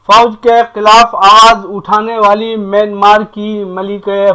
فوج کے خلاف آواز اٹھانے والی میانمار کی ملکہ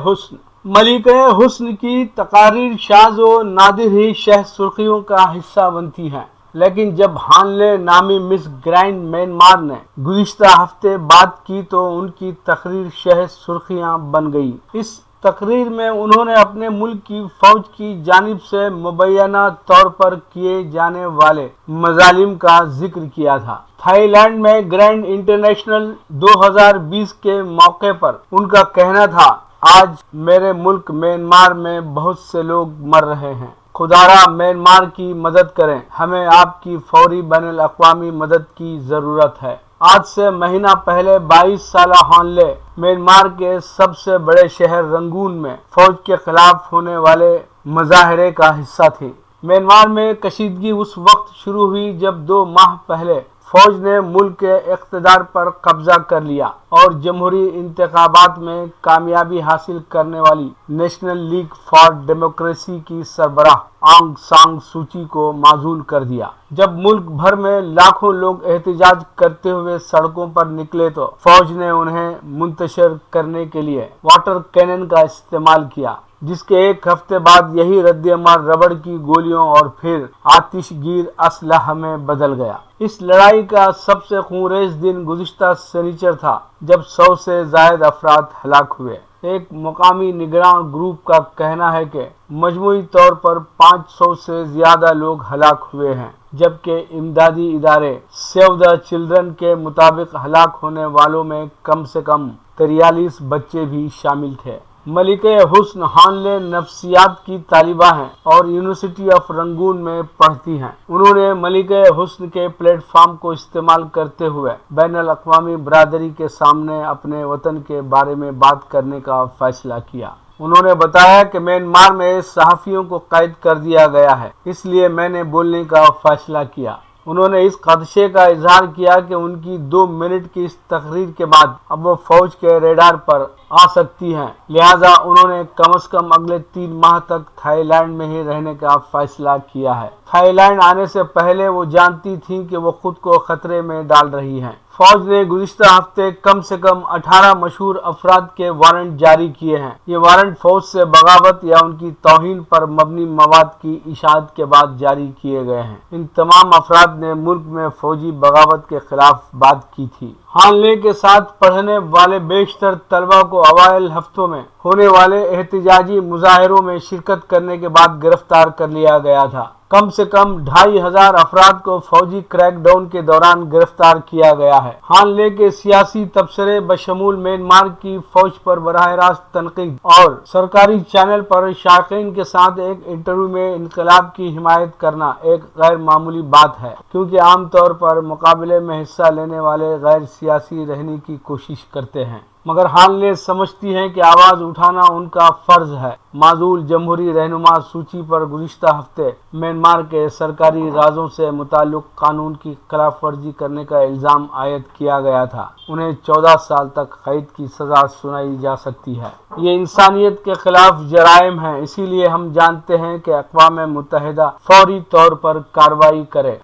حسن کی تقاریر شاذ و نادر ہی شہ سرخیوں کا حصہ بنتی ہیں، لیکن جب ہان لے نامی مس گرینڈ میانمار نے گزشتہ ہفتے بات کی تو ان کی تقریر شہ سرخیاں بن گئی۔ اس تقریر میں انہوں نے اپنے ملک کی فوج کی جانب سے مبینہ طور پر کیے جانے والے مظالم کا ذکر کیا تھا۔ تھائی لینڈ میں گرینڈ انٹرنیشنل 2020 کے موقع پر ان کا کہنا تھا، آج میرے ملک میانمار میں بہت سے لوگ مر رہے ہیں، خدارا میانمار کی مدد کریں، ہمیں آپ کی فوری بین الاقوامی مدد کی ضرورت ہے۔ آج سے مہینہ پہلے 22 سالہ ہان لے میانمار کے سب سے بڑے شہر رنگون میں فوج کے خلاف ہونے والے مظاہرے کا حصہ تھی۔ میانمار میں کشیدگی اس وقت شروع ہوئی جب 2 ماہ پہلے فوج نے ملک کے اقتدار پر قبضہ کر لیا اور جمہوری انتخابات میں کامیابی حاصل کرنے والی نیشنل لیگ فار ڈیموکریسی کی سربراہ آنگ سان سوچی کو معزول کر دیا۔ جب ملک بھر میں لاکھوں لوگ احتجاج کرتے ہوئے سڑکوں پر نکلے تو فوج نے انہیں منتشر کرنے کے لیے واٹر کینن کا استعمال کیا، جس کے ایک ہفتے بعد یہی رد عمل ربڑ کی گولیوں اور پھر آتش گیر اسلحہ میں بدل گیا۔ اس لڑائی کا سب سے خونریز دن گزشتہ سنیچر تھا جب 100 سے زائد افراد ہلاک ہوئے۔ ایک مقامی نگراں گروپ کا کہنا ہے کہ مجموعی طور پر 500 سے زیادہ لوگ ہلاک ہوئے ہیں، جبکہ امدادی ادارے سیو دا چلڈرن کے مطابق ہلاک ہونے والوں میں کم سے کم 43 بچے بھی شامل تھے۔ ملکہ حسن ہان لے نفسیات کی طالبہ ہیں اور یونیورسٹی آف رنگون میں پڑھتی ہیں۔ انہوں نے ملکہ حسن کے پلیٹ فارم کو استعمال کرتے ہوئے بین الاقوامی برادری کے سامنے اپنے وطن کے بارے میں بات کرنے کا فیصلہ کیا۔ انہوں نے بتایا کہ میانمار میں صحافیوں کو قید کر دیا گیا ہے، اس لیے میں نے بولنے کا فیصلہ کیا۔ انہوں نے اس خدشے کا اظہار کیا کہ ان کی 2 منٹ کی اس تقریر کے بعد اب وہ فوج کے ریڈار پر آ سکتی ہیں، لہٰذا انہوں نے کم از کم اگلے 3 ماہ تک تھائی لینڈ میں ہی رہنے کا فیصلہ کیا ہے۔ تھائی لینڈ آنے سے پہلے وہ جانتی تھیں کہ وہ خود کو خطرے میں ڈال رہی ہیں۔ فوج نے گزشتہ ہفتے کم سے کم 18 مشہور افراد کے وارنٹ جاری کیے ہیں۔ یہ وارنٹ فوج سے بغاوت یا ان کی توہین پر مبنی مواد کی اشاعت کے بعد جاری کیے گئے ہیں۔ ان تمام افراد نے ملک میں فوجی بغاوت کے خلاف بات کی تھی۔ ہان لے کے ساتھ پڑھنے والے بیشتر طلبہ کو اوائل ہفتوں میں ہونے والے احتجاجی مظاہروں میں شرکت کرنے کے بعد گرفتار کر لیا گیا تھا۔ کم سے کم 2500 افراد کو فوجی کریک ڈاؤن کے دوران گرفتار کیا گیا ہے۔ ہان لے کے سیاسی تبصرے بشمول میانمار کی فوج پر براہ راست تنقید اور سرکاری چینل پر شائقین کے ساتھ ایک انٹرویو میں انقلاب کی حمایت کرنا ایک غیر معمولی بات ہے، کیونکہ عام طور پر مقابلے میں حصہ لینے والے غیر سیاسی رہنے کی کوشش کرتے ہیں، مگر ہان لے سمجھتی ہیں کہ آواز اٹھانا ان کا فرض ہے۔ معزول جمہوری رہنما سوچی پر گزشتہ ہفتے میانمار کے سرکاری رازوں سے متعلق قانون کی خلاف ورزی کرنے کا الزام عائد کیا گیا تھا۔ انہیں 14 سال تک قید کی سزا سنائی جا سکتی ہے۔ یہ انسانیت کے خلاف جرائم ہیں، اسی لیے ہم جانتے ہیں کہ اقوام متحدہ فوری طور پر کارروائی کرے۔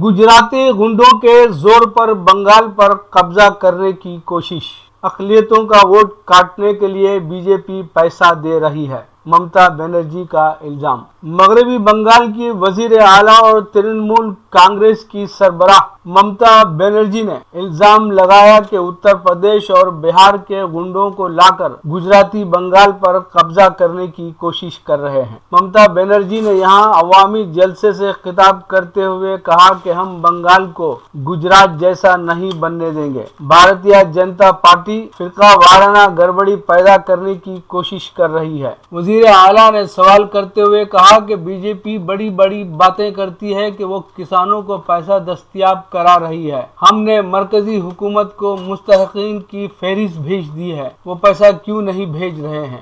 گجراتی گنڈوں کے زور پر بنگال پر قبضہ کرنے کی کوشش، اقلیتوں کا ووٹ کاٹنے کے لیے بی جے پی پیسہ دے رہی ہے، ممتا بنرجی کا الزام۔ مغربی بنگال کی وزیر اعلیٰ اور ترنمول کانگریس کی سربراہ ممتا بنرجی نے الزام لگایا کہ اتر پردیش اور بہار کے گنڈوں کو لا کر گجراتی بنگال پر قبضہ کرنے کی کوشش کر رہے ہیں۔ ممتا بنرجی نے یہاں عوامی جلسے سے خطاب کرتے ہوئے کہا کہ ہم بنگال کو گجرات جیسا نہیں بننے دیں گے۔ بھارتیہ جنتا پارٹی فرقہ وارانہ گڑبڑی پیدا کرنے کی کوشش کر رہی ہے۔ وزیر اعلیٰ نے سوال کرتے ہوئے کہا کہ بی جے پی بڑی بڑی باتیں کرتی ہے کہ وہ کسانوں کو پیسہ دستیاب کرا رہی ہے۔ ہم نے مرکزی حکومت کو مستحقین کی فہرست بھیج دی ہے، وہ پیسہ کیوں نہیں بھیج رہے ہیں؟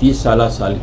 30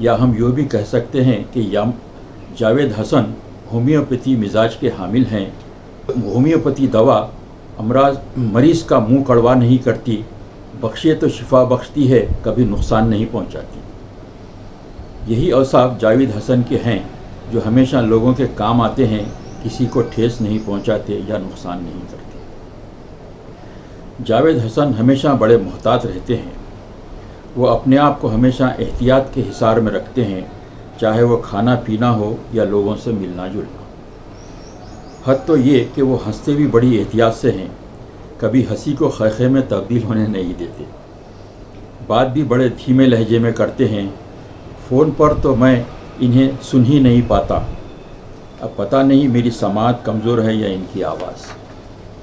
یا ہم یوں بھی کہہ سکتے ہیں کہ جاوید حسن ہومیوپیتھی مزاج کے حامل ہیں۔ ہومیوپیتھی دوا مریض کا منہ کڑوا نہیں کرتی، بخشے تو شفا بخشتی ہے، کبھی نقصان نہیں پہنچاتی۔ یہی اوصاف جاوید حسن کے ہیں جو ہمیشہ لوگوں کے کام آتے ہیں، کسی کو ٹھیس نہیں پہنچاتے یا نقصان نہیں کرتے۔ جاوید حسن ہمیشہ بڑے محتاط رہتے ہیں۔ وہ اپنے آپ کو ہمیشہ احتیاط کے حصار میں رکھتے ہیں، چاہے وہ کھانا پینا ہو یا لوگوں سے ملنا جلنا۔ حد تو یہ کہ وہ ہنستے بھی بڑی احتیاط سے ہیں، کبھی ہنسی کو خیخے میں تبدیل ہونے نہیں دیتے۔ بات بھی بڑے دھیمے لہجے میں کرتے ہیں، فون پر تو میں انہیں سن ہی نہیں پاتا، اب پتہ نہیں میری سماعت کمزور ہے یا ان کی آواز۔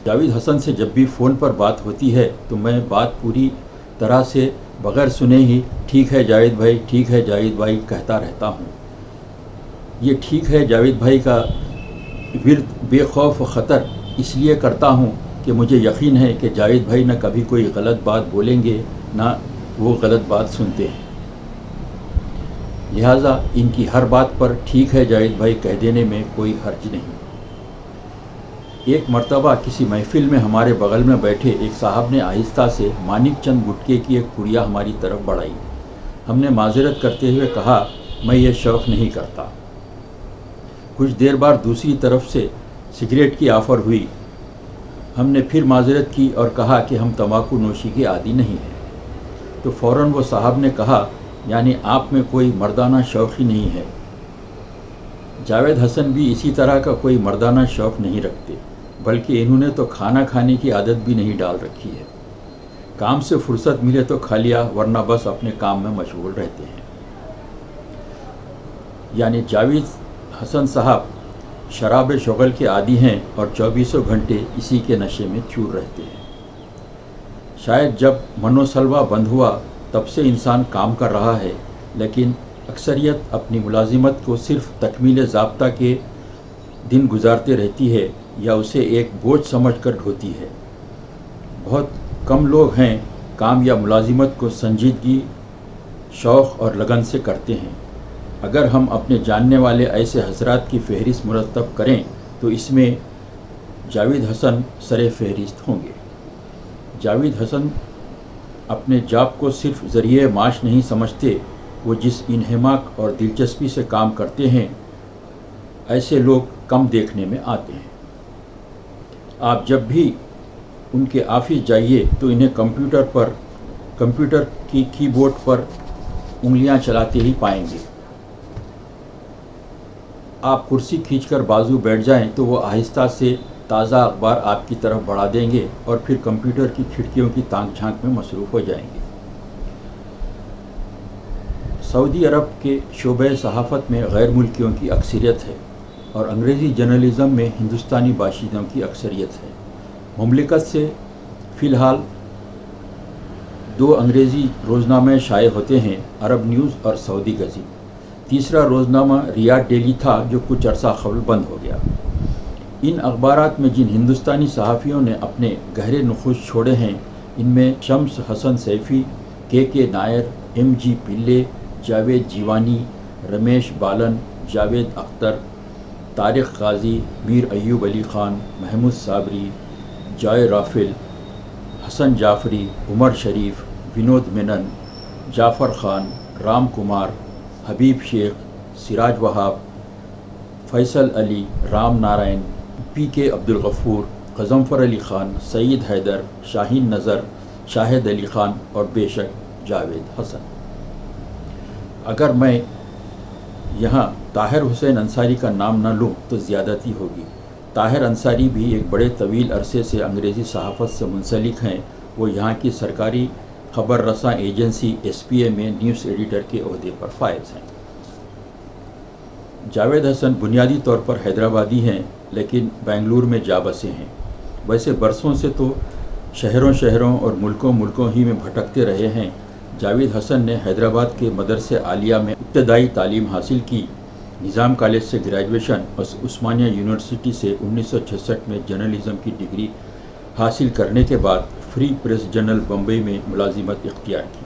جاوید حسن سے جب بھی فون پر بات ہوتی ہے تو میں بات پوری طرح سے بغیر سنے ہی ٹھیک ہے جاوید بھائی، ٹھیک ہے جاوید بھائی کہتا رہتا ہوں۔ یہ ٹھیک ہے جاوید بھائی کا ورد بے خوف و خطر اس لیے کرتا ہوں کہ مجھے یقین ہے کہ جاوید بھائی نہ کبھی کوئی غلط بات بولیں گے نہ وہ غلط بات سنتے ہیں، لہٰذا ان کی ہر بات پر ٹھیک ہے جاوید بھائی کہہ دینے میں کوئی حرج نہیں۔ ایک مرتبہ کسی محفل میں ہمارے بغل میں بیٹھے ایک صاحب نے آہستہ سے مانک چند گٹکے کی ایک پڑیا ہماری طرف بڑھائی۔ ہم نے معذرت کرتے ہوئے کہا، میں یہ شوق نہیں کرتا۔ کچھ دیر بعد دوسری طرف سے سگریٹ کی آفر ہوئی۔ ہم نے پھر معذرت کی اور کہا کہ ہم تمباکو نوشی کے عادی نہیں ہیں۔ تو فوراً وہ صاحب نے کہا، یعنی آپ میں کوئی مردانہ شوق ہی نہیں ہے۔ جاوید حسن بھی اسی طرح کا کوئی مردانہ شوق نہیں رکھتے، بلکہ انہوں نے تو کھانا کھانے کی عادت بھی نہیں ڈال رکھی ہے۔ کام سے فرصت ملے تو کھا لیا، ورنہ بس اپنے کام میں مشغول رہتے ہیں۔ یعنی جاوید حسن صاحب شراب شغل کے عادی ہیں اور 24 گھنٹے اسی کے نشے میں چور رہتے ہیں۔ شاید جب منو سلوا بند ہوا تب سے انسان کام کر رہا ہے، لیکن اکثریت اپنی ملازمت کو صرف تکمیل ضابطہ کے دن گزارتے رہتی ہے یا اسے ایک بوجھ سمجھ کر ڈھوتی ہے۔ بہت کم لوگ ہیں کام یا ملازمت کو سنجیدگی، شوق اور لگن سے کرتے ہیں۔ اگر ہم اپنے جاننے والے ایسے حضرات کی فہرست مرتب کریں تو اس میں جاوید حسن سر فہرست ہوں گے۔ جاوید حسن اپنے جاب کو صرف ذریعہ معاش نہیں سمجھتے، وہ جس انہماک اور دلچسپی سے کام کرتے ہیں ایسے لوگ کم دیکھنے میں آتے ہیں۔ آپ جب بھی ان کے آفس جائیے تو انہیں کمپیوٹر کی کی بورڈ پر انگلیاں چلاتے ہی پائیں گے۔ آپ کرسی کھینچ کر بازو بیٹھ جائیں تو وہ آہستہ سے تازہ اخبار آپ کی طرف بڑھا دیں گے اور پھر کمپیوٹر کی کھڑکیوں کی تانک جھانک میں مصروف ہو جائیں گے۔ سعودی عرب کے شعبہ صحافت میں غیر ملکیوں کی اکثریت ہے اور انگریزی جرنلزم میں ہندوستانی باشندوں کی اکثریت ہے۔ مملکت سے فی الحال 2 انگریزی روزنامے شائع ہوتے ہیں، عرب نیوز اور سعودی گزیت۔ تیسرا روزنامہ ریاض ڈیلی تھا جو کچھ عرصہ قبل بند ہو گیا۔ ان اخبارات میں جن ہندوستانی صحافیوں نے اپنے گہرے نقوش چھوڑے ہیں، ان میں شمس حسن سیفی، کے نائر، ایم جی پلے، جاوید جیوانی، رمیش بالن، جاوید اختر، طارق غازی، میر ایوب علی خان، محمود صابری، جائے رافل، حسن جعفری، عمر شریف، ونود مینن، جعفر خان، رام کمار، حبیب شیخ، سراج وہاب، فیصل علی، رام نارائن، پی کے عبدالغفور، غضنفر علی خان، سعید حیدر، شاہین نظر، شاہد علی خان اور بے شک جاوید حسن۔ اگر میں یہاں طاہر حسین انصاری کا نام نہ لوں تو زیادتی ہوگی۔ طاہر انصاری بھی ایک بڑے طویل عرصے سے انگریزی صحافت سے منسلک ہیں۔ وہ یہاں کی سرکاری خبر رساں ایجنسی SPA میں نیوز ایڈیٹر کے عہدے پر فائز ہیں۔ جاوید حسن بنیادی طور پر حیدرآبادی ہیں لیکن بنگلور میں جا بسے ہیں۔ ویسے برسوں سے تو شہروں اور ملکوں ہی میں بھٹکتے رہے ہیں۔ جاوید حسن نے حیدرآباد کے مدرسہ عالیہ میں ابتدائی تعلیم حاصل کی۔ نظام کالج سے گریجویشن اور عثمانیہ یونیورسٹی سے 1966 میں جرنلزم کی ڈگری حاصل کرنے کے بعد فری پریس جرنل بمبئی میں ملازمت اختیار کی۔